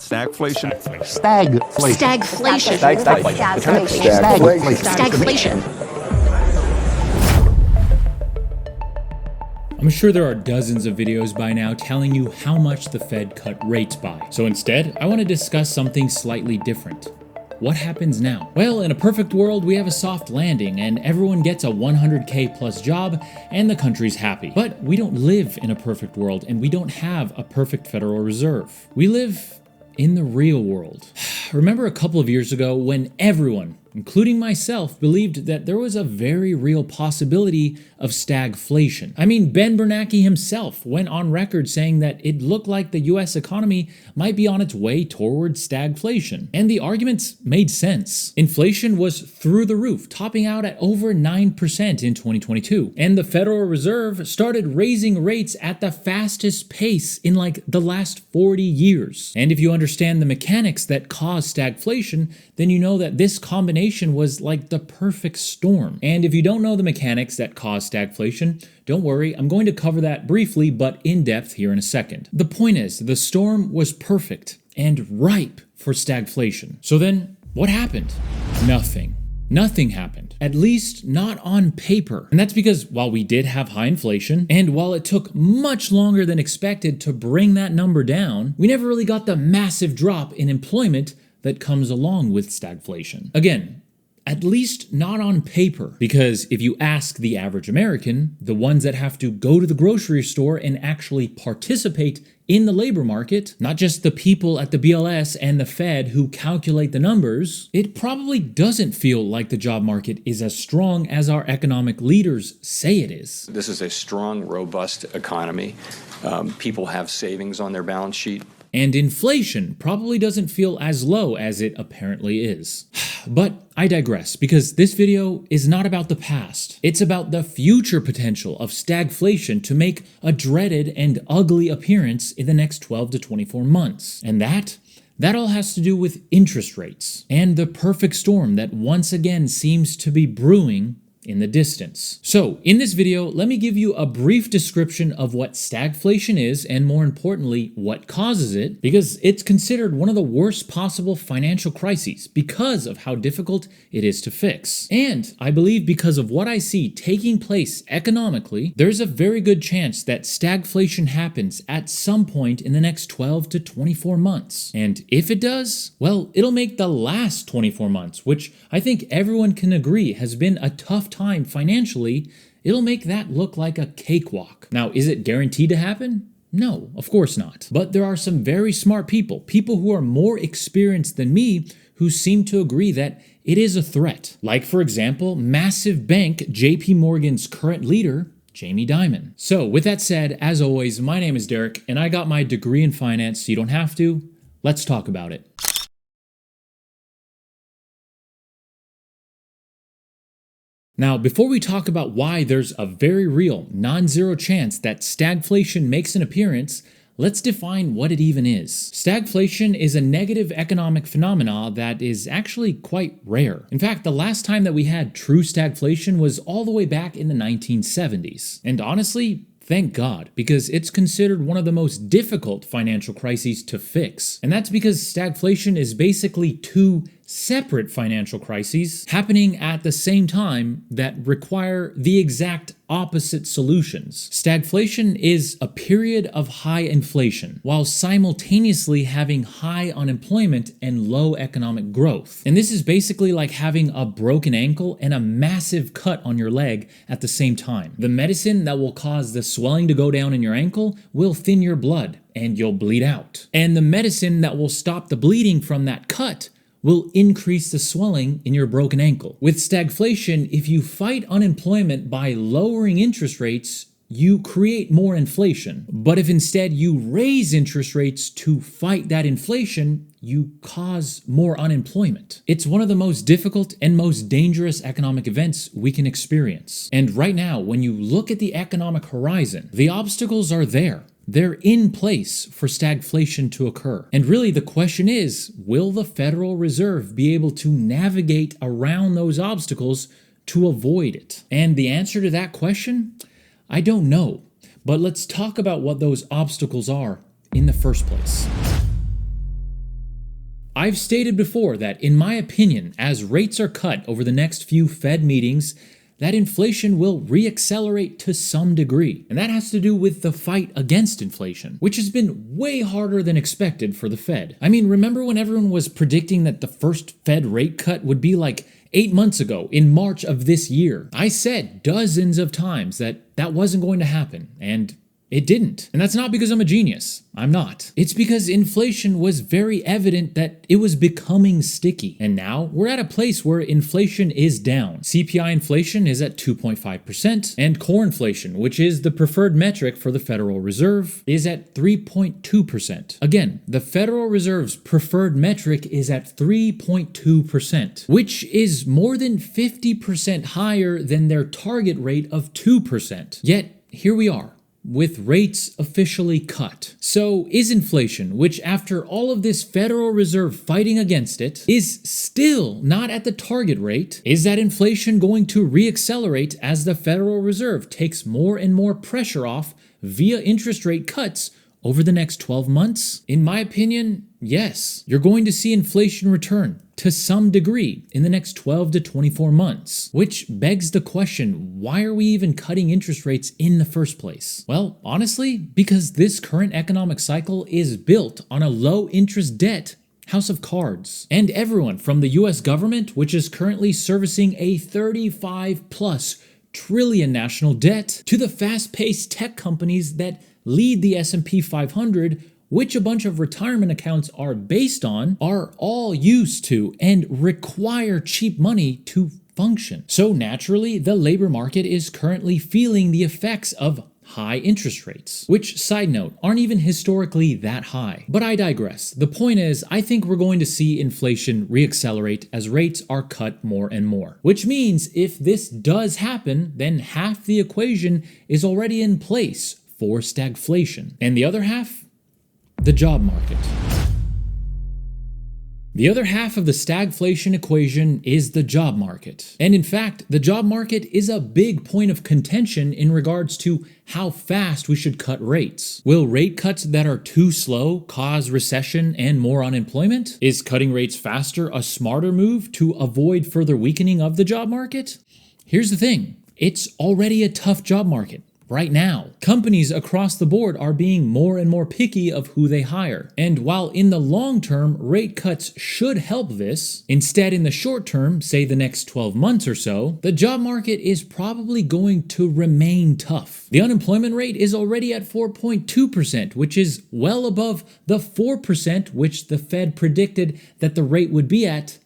Stagflation. Stagflation. Stagflation. Stagflation. Stagflation. I'm sure there are dozens of videos by now telling you how much the Fed cut rates by. So instead, I want to discuss something slightly different. What happens now? Well, in a perfect world, we have a soft landing and everyone gets a 100K plus job and the country's happy. But we don't live in a perfect world and we don't have a perfect Federal Reserve. We live in the real world. Remember a couple of years ago when everyone, including myself, believed that there was a very real possibility of stagflation. I mean, Ben Bernanke himself went on record saying that it looked like the US economy might be on its way towards stagflation. And the arguments made sense. Inflation was through the roof, topping out at over 9% in 2022. And the Federal Reserve started raising rates at the fastest pace in like the last 40 years. And if you understand the mechanics that cause stagflation, then you know that this combination was like the perfect storm. And if you don't know the mechanics that cause stagflation, don't worry, I'm going to cover that briefly but in depth here in a second. The point is, the storm was perfect and ripe for stagflation. So then, what happened? Nothing. Nothing happened. At least not on paper. And that's because while we did have high inflation, and while it took much longer than expected to bring that number down, we never really got the massive drop in employment that comes along with stagflation. Again, at least not on paper, because if you ask the average American, the ones that have to go to the grocery store and actually participate in the labor market, not just the people at the BLS and the Fed who calculate the numbers, it probably doesn't feel like the job market is as strong as our economic leaders say it is. This is a strong, robust economy. People have savings on their balance sheet. And inflation probably doesn't feel as low as it apparently is. But I digress, because this video is not about the past. It's about the future potential of stagflation to make a dreaded and ugly appearance in the next 12 to 24 months. And that all has to do with interest rates and the perfect storm that once again seems to be brewing in the distance. So, in this video, let me give you a brief description of what stagflation is and, more importantly, what causes it, because it's considered one of the worst possible financial crises because of how difficult it is to fix. And I believe because of what I see taking place economically, there's a very good chance that stagflation happens at some point in the next 12 to 24 months. And if it does, well, it'll make the last 24 months, which I think everyone can agree has been a tough time financially, it'll make that look like a cakewalk. Now, is it guaranteed to happen? No, of course not. But there are some very smart people who are more experienced than me, who seem to agree that it is a threat. Like, for example, massive bank JP Morgan's current leader, Jamie Dimon. So, with that said, as always, my name is Derek, and I got my degree in finance, so you don't have to. Let's talk about it. Now, before we talk about why there's a very real, non-zero chance that stagflation makes an appearance, let's define what it even is. Stagflation is a negative economic phenomena that is actually quite rare. In fact, the last time that we had true stagflation was all the way back in the 1970s. And honestly, thank God, because it's considered one of the most difficult financial crises to fix. And that's because stagflation is basically two separate financial crises happening at the same time that require the exact opposite solutions. Stagflation is a period of high inflation while simultaneously having high unemployment and low economic growth. And this is basically like having a broken ankle and a massive cut on your leg at the same time. The medicine that will cause the swelling to go down in your ankle will thin your blood and you'll bleed out. And the medicine that will stop the bleeding from that cut will increase the swelling in your broken ankle. With stagflation, if you fight unemployment by lowering interest rates, you create more inflation. But if instead you raise interest rates to fight that inflation, you cause more unemployment. It's one of the most difficult and most dangerous economic events we can experience. And right now, when you look at the economic horizon, the obstacles are there. They're in place for stagflation to occur. And really the question is, will the Federal Reserve be able to navigate around those obstacles to avoid it? And the answer to that question, I don't know. But let's talk about what those obstacles are in the first place. I've stated before that, in my opinion, as rates are cut over the next few Fed meetings, that inflation will reaccelerate to some degree. And that has to do with the fight against inflation, which has been way harder than expected for the Fed. I mean, remember when everyone was predicting that the first Fed rate cut would be like 8 months ago, in March of this year? I said dozens of times that that wasn't going to happen, and it didn't. And that's not because I'm a genius. I'm not. It's because inflation was very evident that it was becoming sticky. And now we're at a place where inflation is down. CPI inflation is at 2.5%, and core inflation, which is the preferred metric for the Federal Reserve, is at 3.2%. Again, the Federal Reserve's preferred metric is at 3.2%, which is more than 50% higher than their target rate of 2%. Yet, here we are, with rates officially cut. So is inflation, which after all of this Federal Reserve fighting against it, is still not at the target rate, is that inflation going to reaccelerate as the Federal Reserve takes more and more pressure off via interest rate cuts over the next 12 months? In my opinion, yes. You're going to see inflation return to some degree in the next 12 to 24 months, which begs the question, why are we even cutting interest rates in the first place? Well, honestly, because this current economic cycle is built on a low interest debt house of cards. And everyone from the US government, which is currently servicing a 35+ trillion national debt, to the fast-paced tech companies that lead the S&P 500, which a bunch of retirement accounts are based on, are all used to and require cheap money to function. So naturally, the labor market is currently feeling the effects of high interest rates, which, side note, aren't even historically that high. But I digress. The point is, I think we're going to see inflation reaccelerate as rates are cut more and more. Which means if this does happen, then half the equation is already in place for stagflation. And the other half? The job market. The other half of the stagflation equation is the job market. And in fact, the job market is a big point of contention in regards to how fast we should cut rates. Will rate cuts that are too slow cause recession and more unemployment? Is cutting rates faster a smarter move to avoid further weakening of the job market? Here's the thing, it's already a tough job market. Right now, companies across the board are being more and more picky of who they hire. And while in the long term, rate cuts should help this, instead in the short term, say the next 12 months or so, the job market is probably going to remain tough. The unemployment rate is already at 4.2%, which is well above the 4% which the Fed predicted that the rate would be at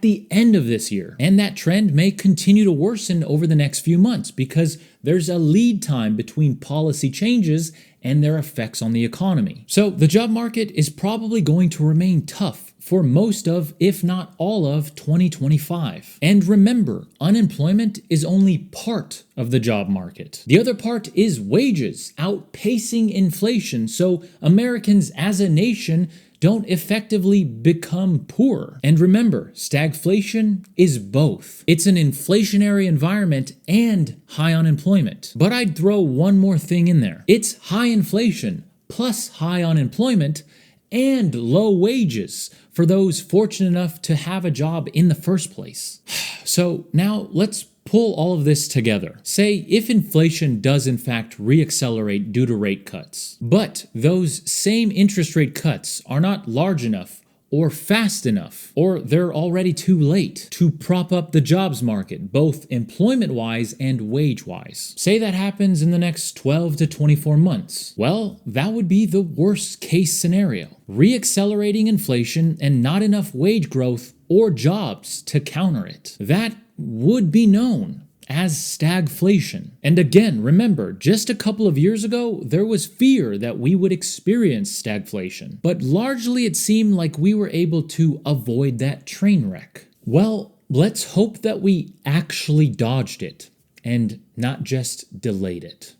the end of this year. And that trend may continue to worsen over the next few months because there's a lead time between policy changes and their effects on the economy. So the job market is probably going to remain tough for most of, if not all of, 2025. And remember, unemployment is only part of the job market. The other part is wages outpacing inflation, so Americans as a nation don't effectively become poor. And remember, stagflation is both. It's an inflationary environment and high unemployment. But I'd throw one more thing in there. It's high inflation plus high unemployment and low wages for those fortunate enough to have a job in the first place. So now let's pull all of this together. Say if inflation does in fact reaccelerate due to rate cuts, but those same interest rate cuts are not large enough or fast enough, or they're already too late to prop up the jobs market, both employment-wise and wage-wise. Say that happens in the next 12 to 24 months. Well, that would be the worst case scenario. Reaccelerating inflation and not enough wage growth or jobs to counter it. That would be known as stagflation. And again, remember, just a couple of years ago, there was fear that we would experience stagflation, but largely it seemed like we were able to avoid that train wreck. Well, let's hope that we actually dodged it and not just delayed it.